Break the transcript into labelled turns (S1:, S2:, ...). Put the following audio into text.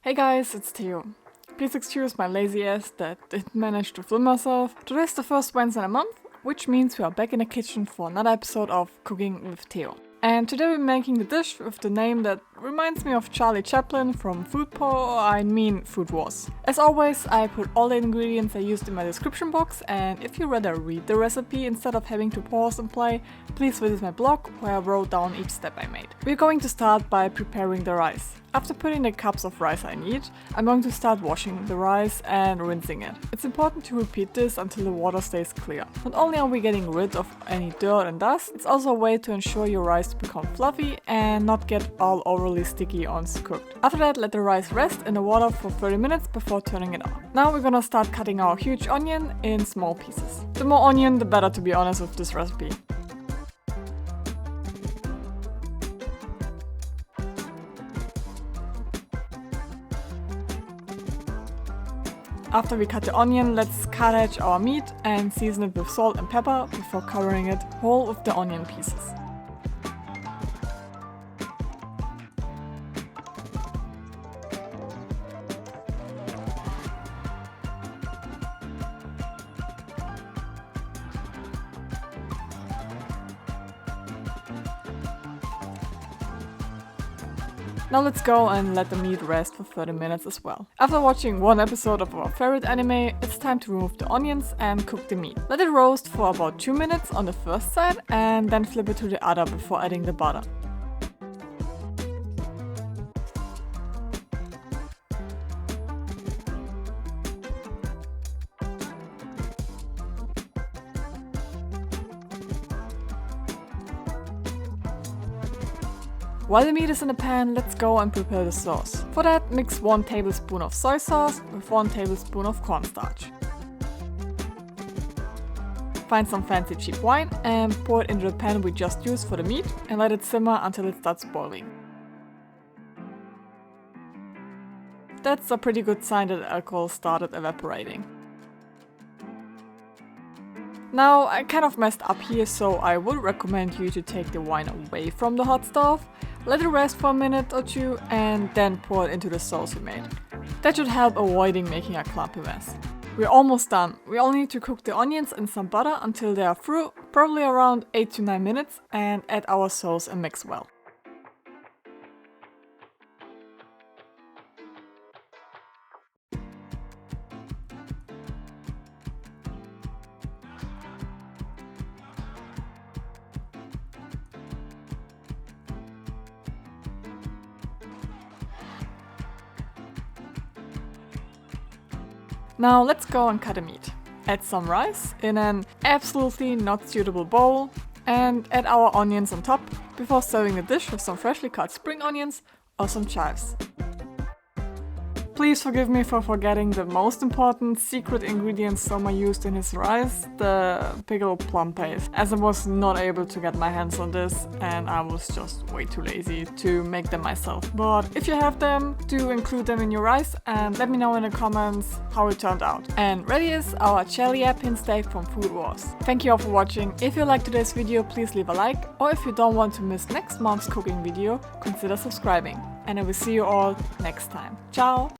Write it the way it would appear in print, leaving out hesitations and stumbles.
S1: Hey guys, it's Theo. Please excuse my lazy ass that didn't manage to film myself. Today's the first Wednesday in a month, which means we are back in the kitchen for another episode of Cooking with Theo. And today we're making the dish with the name that reminds me of Charlie Chaplin from Food Wars. As always, I put all the ingredients I used in my description box, and if you rather read the recipe instead of having to pause and play, please visit my blog where I wrote down each step I made. We're going to start by preparing the rice. After putting the cups of rice I need, I'm going to start washing the rice and rinsing it. It's important to repeat this until the water stays clear. Not only are we getting rid of any dirt and dust, it's also a way to ensure your rice become fluffy and not get all overly sticky once cooked. After that, let the rice rest in the water for 30 minutes before turning it on. Now we're gonna start cutting our huge onion in small pieces. The more onion, the better, to be honest with this recipe. After we cut the onion, let's cut edge our meat and season it with salt and pepper before covering it whole with the onion pieces. Now let's go and let the meat rest for 30 minutes as well. After watching one episode of our favorite anime, it's time to remove the onions and cook the meat. Let it roast for about 2 minutes on the first side and then flip it to the other before adding the butter. While the meat is in the pan, let's go and prepare the sauce. For that, mix 1 tablespoon of soy sauce with 1 tablespoon of cornstarch. Find some fancy cheap wine and pour it into the pan we just used for the meat and let it simmer until it starts boiling. That's a pretty good sign that the alcohol started evaporating. Now, I kind of messed up here, so I would recommend you to take the wine away from the hot stove, let it rest for a minute or two, and then pour it into the sauce we made. That should help avoiding making a clumpy mess. We're almost done. We only need to cook the onions in some butter until they are through, probably around 8 to 9 minutes, and add our sauce and mix well. Now let's go and cut the meat. Add some rice in an absolutely not suitable bowl and add our onions on top before serving the dish with some freshly cut spring onions or some chives. Please forgive me for forgetting the most important secret ingredient Soma used in his rice, the pickled plum paste, as I was not able to get my hands on this and I was just way too lazy to make them myself. But if you have them, do include them in your rice and let me know in the comments how it turned out. And ready is our Chaliapin steak from Food Wars. Thank you all for watching. If you liked today's video, please leave a like, or if you don't want to miss next month's cooking video, consider subscribing. And I will see you all next time. Ciao!